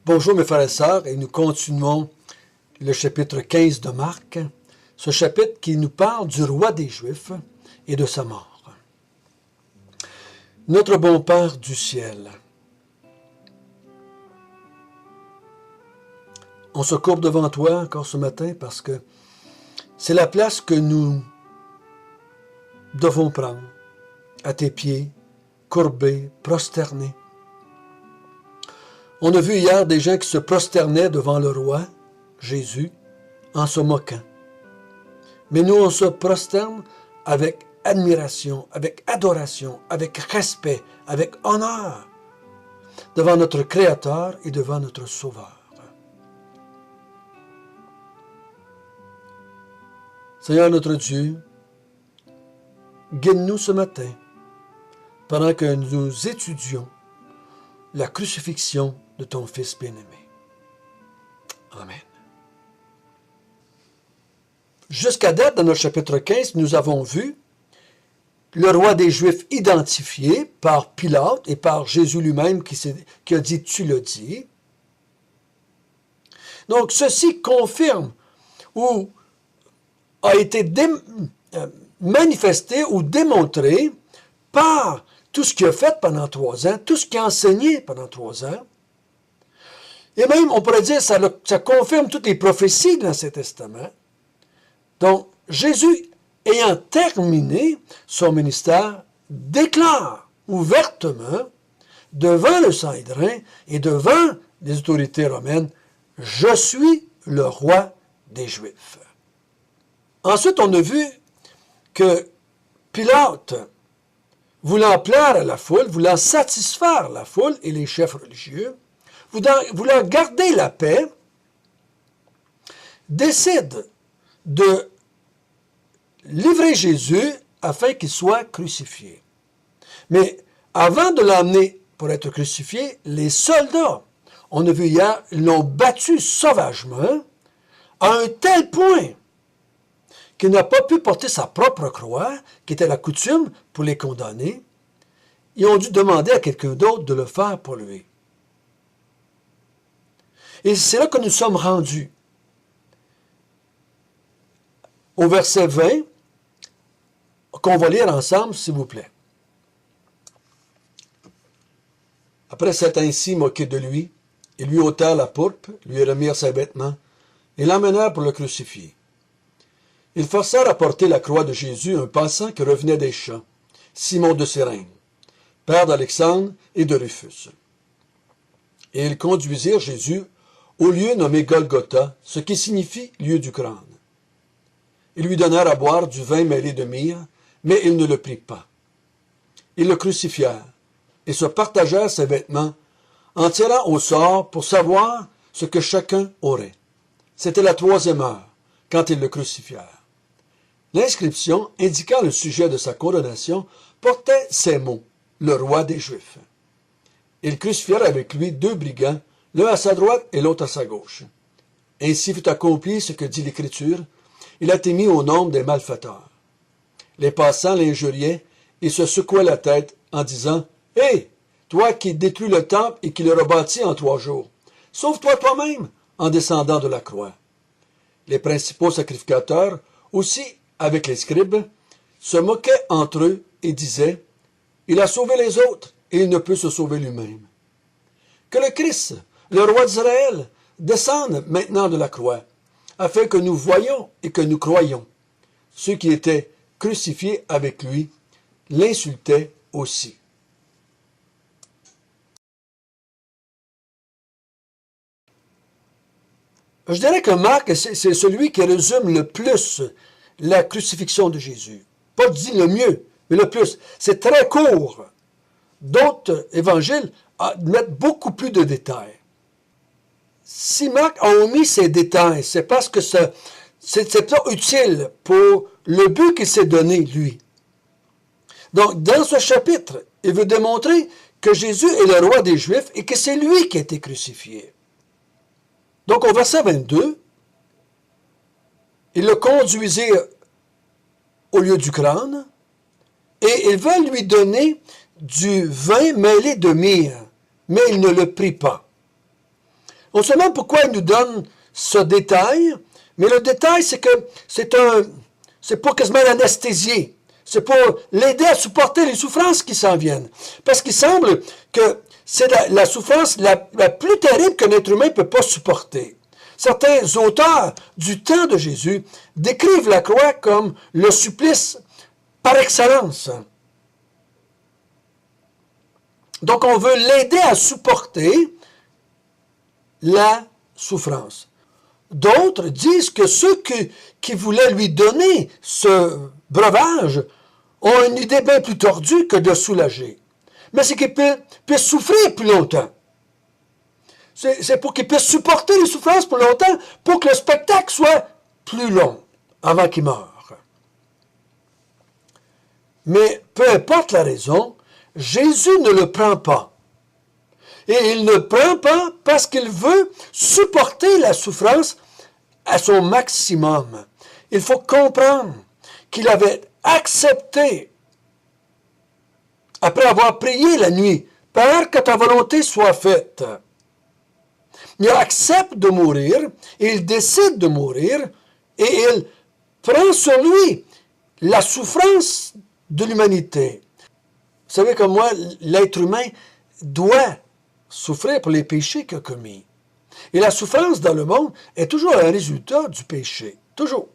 Bonjour mes frères et sœurs, et nous continuons le chapitre 15 de Marc, ce chapitre qui nous parle du roi des Juifs et de sa mort. Notre bon Père du ciel, on se courbe devant toi encore ce matin parce que c'est la place que nous devons prendre à tes pieds, courbés, prosternés. On a vu hier des gens qui se prosternaient devant le roi, Jésus, en se moquant. Mais nous, on se prosterne avec admiration, avec adoration, avec respect, avec honneur, devant notre Créateur et devant notre Sauveur. Seigneur notre Dieu, guide-nous ce matin pendant que nous étudions la crucifixion de ton Fils bien-aimé. Amen. Jusqu'à date, dans notre chapitre 15, nous avons vu le roi des Juifs identifié par Pilate et par Jésus lui-même qui a dit « tu le dis ». Donc, ceci confirme ou a été manifesté ou démontré par tout ce qu'il a fait pendant 3 ans, tout ce qu'il a enseigné pendant 3 ans. Et même, on pourrait dire, ça confirme toutes les prophéties de l'Ancien Testament. Donc, Jésus, ayant terminé son ministère, déclare ouvertement, devant le Sanhédrin et devant les autorités romaines, « Je suis le roi des Juifs ». Ensuite, on a vu que Pilate, voulant plaire à la foule, voulant satisfaire la foule et les chefs religieux, voulant garder la paix, décide de livrer Jésus afin qu'il soit crucifié. Mais avant de l'emmener pour être crucifié, les soldats, on a vu hier, l'ont battu sauvagement à un tel point qu'il n'a pas pu porter sa propre croix, qui était la coutume pour les condamnés. Ils ont dû demander à quelqu'un d'autre de le faire pour lui. Et c'est là que nous sommes rendus. Au verset 20, qu'on va lire ensemble, s'il vous plaît. Après s'être ainsi moqué de lui, ils lui ôtèrent la pourpre, lui remirent ses vêtements, et l'emmenèrent pour le crucifier. Ils forcèrent à porter la croix de Jésus un passant qui revenait des champs, Simon de Cyrène, père d'Alexandre et de Rufus. Et ils conduisirent Jésus au lieu nommé Golgotha, ce qui signifie lieu du crâne. Ils lui donnèrent à boire du vin mêlé de myrrhe, mais il ne le prit pas. Ils le crucifièrent et se partagèrent ses vêtements en tirant au sort pour savoir ce que chacun aurait. C'était la 3e heure, quand ils le crucifièrent. L'inscription indiquant le sujet de sa condamnation portait ces mots, le roi des Juifs. Ils crucifièrent avec lui 2 brigands, l'un à sa droite et l'autre à sa gauche. Ainsi fut accompli ce que dit l'Écriture, il a été mis au nombre des malfaiteurs. Les passants l'injuriaient et se secouaient la tête en disant « Hé, toi qui détruis le temple et qui le rebâtis en 3 jours, sauve-toi toi-même en descendant de la croix. » Les principaux sacrificateurs, aussi avec les scribes, se moquaient entre eux et disaient « Il a sauvé les autres et il ne peut se sauver lui-même. » Que le Christ, le roi d'Israël, descende maintenant de la croix, afin que nous voyions et que nous croyions. Ceux qui étaient crucifiés avec lui l'insultaient aussi. Je dirais que Marc, c'est celui qui résume le plus la crucifixion de Jésus. Pas dit le mieux, mais le plus. C'est très court. D'autres évangiles mettent beaucoup plus de détails. Si Marc a omis ces détails, c'est parce que c'est pas utile pour le but qu'il s'est donné, lui. Donc, dans ce chapitre, il veut démontrer que Jésus est le roi des Juifs et que c'est lui qui a été crucifié. Donc, au verset 22, ils le conduisirent au lieu du crâne et ils veulent lui donner du vin mêlé de myrrhe, mais il ne le prit pas. On ne sait même pourquoi il nous donne ce détail, mais le détail, c'est que c'est pour quasiment l'anesthésier. C'est pour l'aider à supporter les souffrances qui s'en viennent. Parce qu'il semble que c'est la souffrance la plus terrible qu'un être humain ne peut pas supporter. Certains auteurs du temps de Jésus décrivent la croix comme le supplice par excellence. Donc, on veut l'aider à supporter la souffrance. D'autres disent que ceux qui voulaient lui donner ce breuvage ont une idée bien plus tordue que de soulager. Mais c'est qu'il puisse souffrir plus longtemps. C'est pour qu'il puisse supporter les souffrances plus longtemps, pour que le spectacle soit plus long avant qu'il meure. Mais peu importe la raison, Jésus ne le prend pas. Et il ne le prend pas parce qu'il veut supporter la souffrance à son maximum. Il faut comprendre qu'il avait accepté, après avoir prié la nuit, « Père, que ta volonté soit faite ». Il accepte de mourir, il décide de mourir, et il prend sur lui la souffrance de l'humanité. Vous savez comme moi, l'être humain doit souffrir pour les péchés qu'il a commis. Et la souffrance dans le monde est toujours un résultat du péché. Toujours.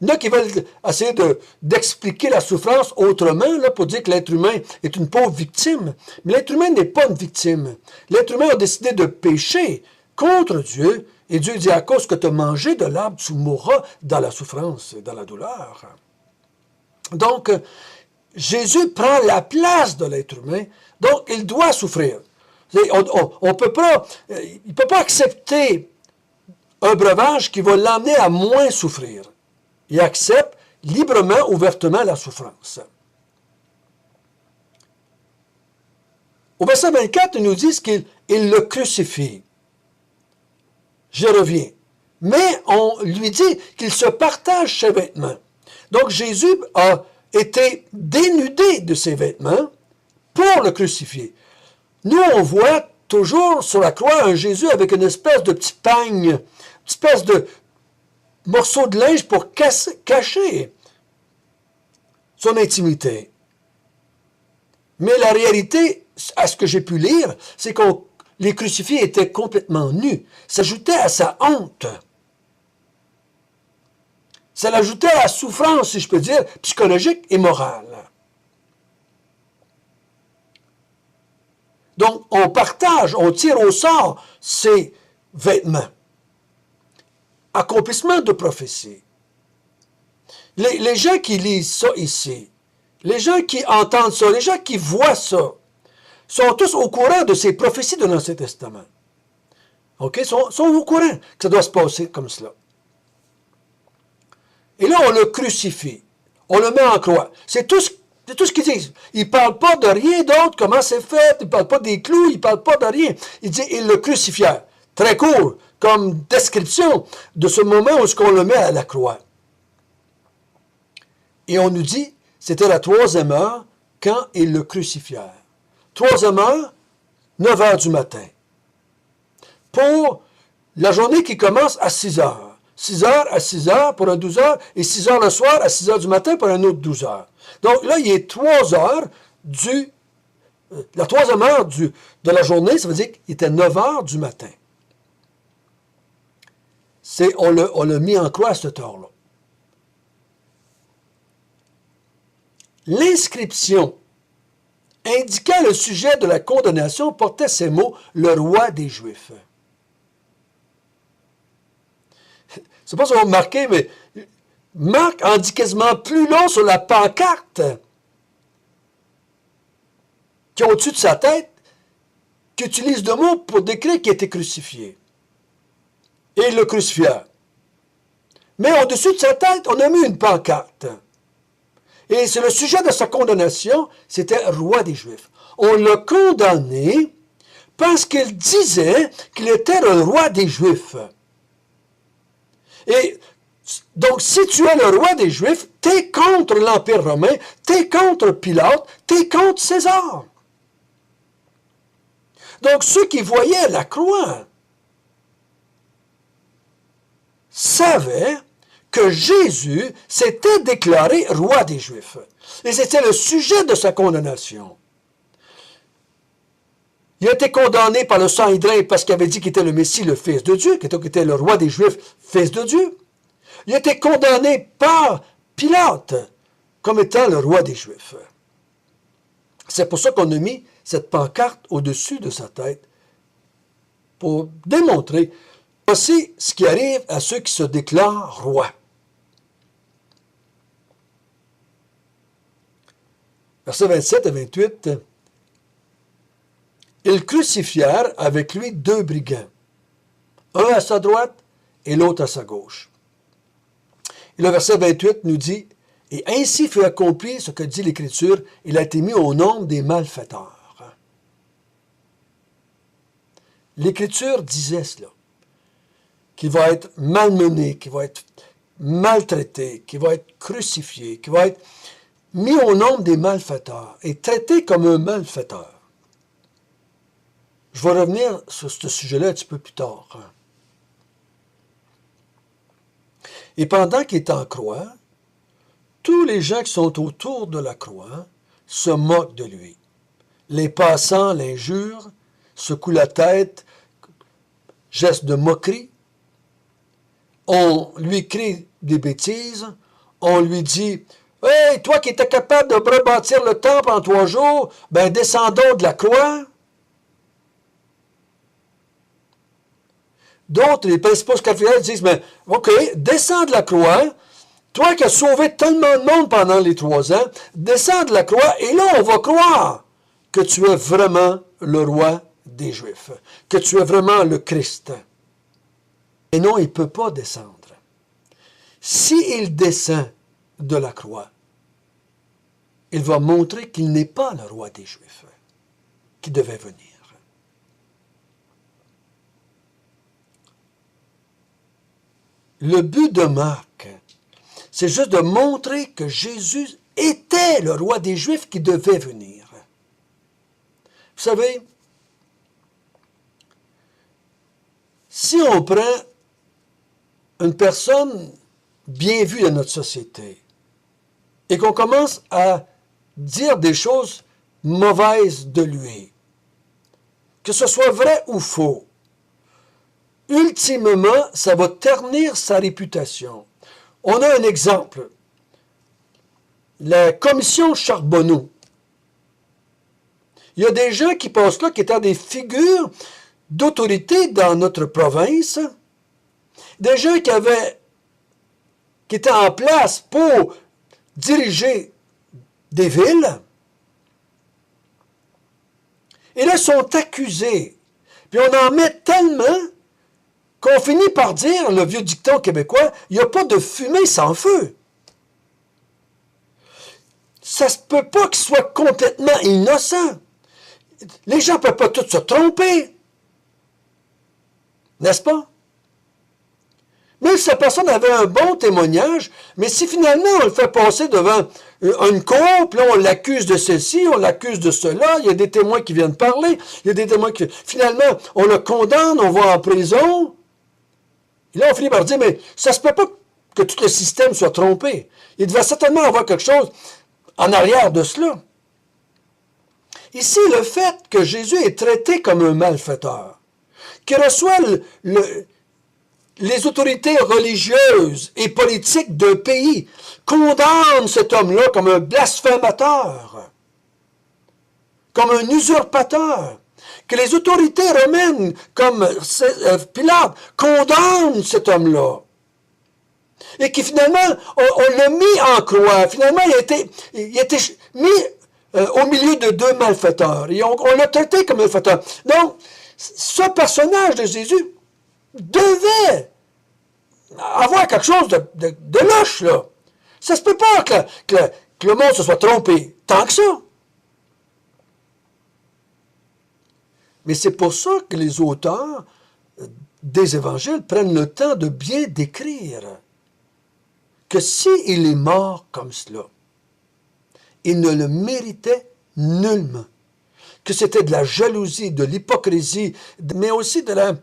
Il y en a qui veulent essayer d'expliquer la souffrance autrement, là, pour dire que l'être humain est une pauvre victime. Mais l'être humain n'est pas une victime. L'être humain a décidé de pécher contre Dieu, et Dieu dit, à cause que tu as mangé de l'arbre, tu mourras dans la souffrance et dans la douleur. Donc, Jésus prend la place de l'être humain, donc il doit souffrir. On peut pas, il ne peut pas accepter un breuvage qui va l'amener à moins souffrir. Il accepte librement, ouvertement la souffrance. Au verset 24, ils nous disent qu'il le crucifie. Je reviens. Mais on lui dit qu'il se partage ses vêtements. Donc Jésus a été dénudé de ses vêtements pour le crucifier. Nous, on voit toujours sur la croix un Jésus avec une espèce de petit pagne, une espèce de morceau de linge pour cacher son intimité. Mais la réalité, à ce que j'ai pu lire, c'est que les crucifiés étaient complètement nus. Ça ajoutait à sa honte. Ça l'ajoutait à la souffrance, si je peux dire, psychologique et morale. Donc, on partage, on tire au sort ces vêtements. Accomplissement de prophétie. Les gens qui lisent ça ici, les gens qui entendent ça, les gens qui voient ça, sont tous au courant de ces prophéties de l'Ancien Testament. OK? Sont au courant que ça doit se passer comme cela. Et là, on le crucifie. On le met en croix. C'est tout ce qu'ils disent. Ils ne parlent pas de rien d'autre, comment c'est fait. Ils ne parlent pas des clous, ils ne parlent pas de rien. Ils disent, ils le crucifièrent. Très court, comme description de ce moment où on le met à la croix. Et on nous dit, c'était la 3e heure quand ils le crucifièrent. 3e heure, 9 heures du matin. Pour la journée qui commence à 6 heures. 6 heures à 6 heures pour un 12 heures, et 6 heures le soir à 6 heures du matin pour un autre 12 heures. Donc là, il est 3 heures la 3e heure de la journée, ça veut dire qu'il était 9 heures du matin. On l'a mis en croix à cette heure-là. L'inscription indiquant le sujet de la condamnation portait ces mots, le roi des Juifs. Je ne sais pas si vous remarquez, mais Marc en dit quasiment plus long sur la pancarte qui est au-dessus de sa tête, qui utilise deux mots pour décrire qu'il a été crucifié. Et il le crucifièrent. Mais au-dessus de sa tête, on a mis une pancarte. Et c'est le sujet de sa condamnation, c'était roi des Juifs. On l'a condamné parce qu'il disait qu'il était le roi des Juifs. Et donc, si tu es le roi des Juifs, tu es contre l'Empire romain, tu es contre Pilate, tu es contre César. Donc, ceux qui voyaient la croix savait que Jésus s'était déclaré roi des Juifs. Et c'était le sujet de sa condamnation. Il a été condamné par le Sanhédrin parce qu'il avait dit qu'il était le Messie, le Fils de Dieu, qu'il était le roi des Juifs, Fils de Dieu. Il a été condamné par Pilate comme étant le roi des Juifs. C'est pour ça qu'on a mis cette pancarte au-dessus de sa tête pour démontrer voici ce qui arrive à ceux qui se déclarent rois. Versets 27 et 28. Ils crucifièrent avec lui 2 brigands, un à sa droite et l'autre à sa gauche. Et le verset 28 nous dit, « Et ainsi fut accompli ce que dit l'Écriture, il a été mis au nombre des malfaiteurs. » L'Écriture disait cela, qu'il va être malmené, qu'il va être maltraité, qu'il va être crucifié, qu'il va être mis au nombre des malfaiteurs et traité comme un malfaiteur. Je vais revenir sur ce sujet-là un petit peu plus tard. Et pendant qu'il est en croix, tous les gens qui sont autour de la croix se moquent de lui. Les passants l'injurent, secouent la tête, geste de moquerie. On lui crie des bêtises. On lui dit « Hey, toi qui étais capable de rebâtir le temple en 3 jours, ben descendons de la croix. » D'autres, les principaux scapulaires disent, mais OK, descends de la croix, toi qui as sauvé tellement de monde pendant les 3 ans, descends de la croix, et là, on va croire que tu es vraiment le roi des Juifs, que tu es vraiment le Christ. Et non, il ne peut pas descendre. S'il descend de la croix, il va montrer qu'il n'est pas le roi des Juifs, qui devait venir. Le but de Marc, c'est juste de montrer que Jésus était le roi des Juifs qui devait venir. Vous savez, si on prend une personne bien vue dans notre société et qu'on commence à dire des choses mauvaises de lui, que ce soit vrai ou faux, ultimement, ça va ternir sa réputation. On a un exemple. La commission Charbonneau. Il y a des gens qui passent là qui étaient des figures d'autorité dans notre province, des gens qui étaient en place pour diriger des villes, et là, sont accusés. Puis on en met tellement qu'on finit par dire, le vieux dicton québécois, il n'y a pas de fumée sans feu. Ça ne se peut pas qu'il soit complètement innocent. Les gens ne peuvent pas tous se tromper. N'est-ce pas? Même si la personne avait un bon témoignage, mais si finalement on le fait passer devant une cour, puis là on l'accuse de ceci, on l'accuse de cela, il y a des témoins qui viennent parler, il y a des témoins qui... Finalement, on le condamne, on va en prison. Et là, on finit par dire, mais ça ne se peut pas que tout le système soit trompé. Il devait certainement avoir quelque chose en arrière de cela. Ici, le fait que Jésus est traité comme un malfaiteur, qu'il reçoit les autorités religieuses et politiques d'un pays, condamnent cet homme-là comme un blasphémateur, comme un usurpateur, que les autorités romaines, comme Pilate, condamnent cet homme-là. Et qui finalement, on l'a mis en croix. Finalement, il a été mis au milieu de 2 malfaiteurs. Et on l'a traité comme un malfaiteur. Donc, ce personnage de Jésus devait avoir quelque chose de louche, là. Ça se peut pas que le monde se soit trompé tant que ça. Mais c'est pour ça que les auteurs des évangiles prennent le temps de bien décrire que s'il est mort comme cela, il ne le méritait nullement. Que c'était de la jalousie, de l'hypocrisie, mais aussi de la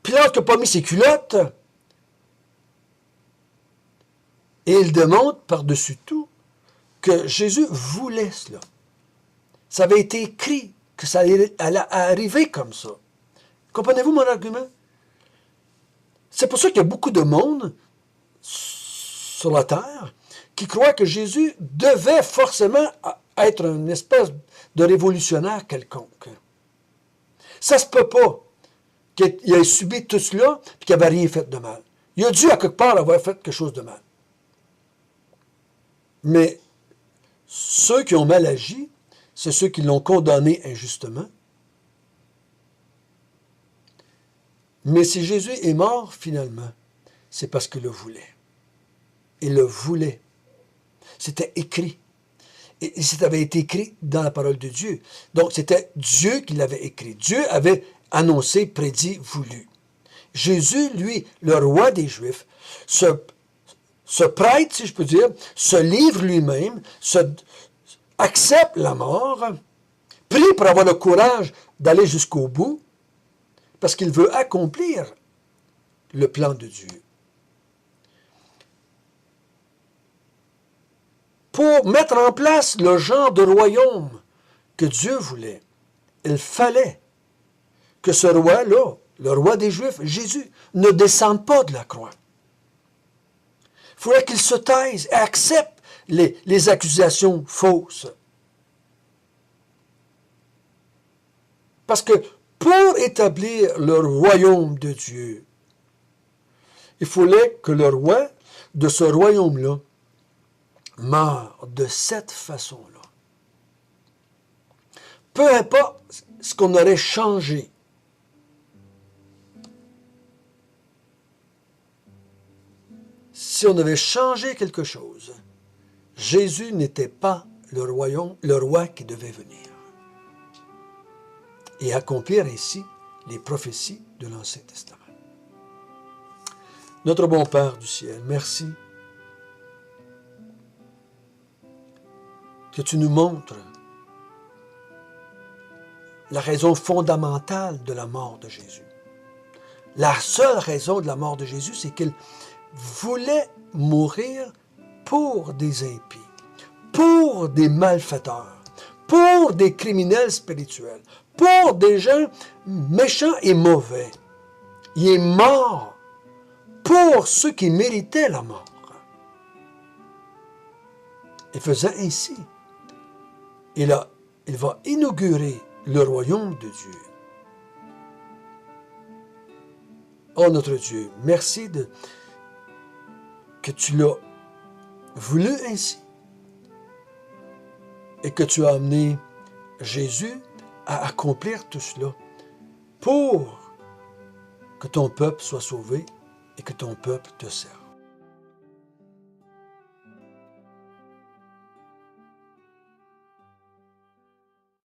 Pilate n'a pas mis ses culottes. Et il démontre par-dessus tout que Jésus voulait cela. Ça avait été écrit que ça allait arriver comme ça. Comprenez-vous mon argument? C'est pour ça qu'il y a beaucoup de monde sur la terre qui croient que Jésus devait forcément être une espèce de révolutionnaire quelconque. Ça se peut pas qu'il ait subi tout cela et qu'il n'avait rien fait de mal. Il a dû à quelque part avoir fait quelque chose de mal. Mais ceux qui ont mal agi, c'est ceux qui l'ont condamné injustement. Mais si Jésus est mort, finalement, c'est parce qu'il le voulait. Il le voulait. C'était écrit. Et ça avait été écrit dans la parole de Dieu. Donc, c'était Dieu qui l'avait écrit. Dieu avait annoncé, prédit, voulu. Jésus, lui, le roi des Juifs, se prête, si je peux dire, se livre lui-même, accepte la mort, prie pour avoir le courage d'aller jusqu'au bout, parce qu'il veut accomplir le plan de Dieu. Pour mettre en place le genre de royaume que Dieu voulait, il fallait que ce roi-là, le roi des Juifs, Jésus, ne descende pas de la croix. Il faudrait qu'il se taise et accepte les accusations fausses. Parce que pour établir le royaume de Dieu, il fallait que le roi de ce royaume-là meure de cette façon-là. Peu importe ce qu'on aurait changé, si on avait changé quelque chose, Jésus n'était pas le roi qui devait venir. Et accomplir ainsi les prophéties de l'Ancien Testament. Notre bon Père du ciel, merci que tu nous montres la raison fondamentale de la mort de Jésus. La seule raison de la mort de Jésus, c'est qu'il voulait mourir pour des impies, pour des malfaiteurs, pour des criminels spirituels, pour des gens méchants et mauvais. Il est mort pour ceux qui méritaient la mort. Et faisant ainsi, il va inaugurer le royaume de Dieu. Oh notre Dieu, merci que tu l'as voulu ainsi et que tu as amené Jésus à accomplir tout cela pour que ton peuple soit sauvé et que ton peuple te serve.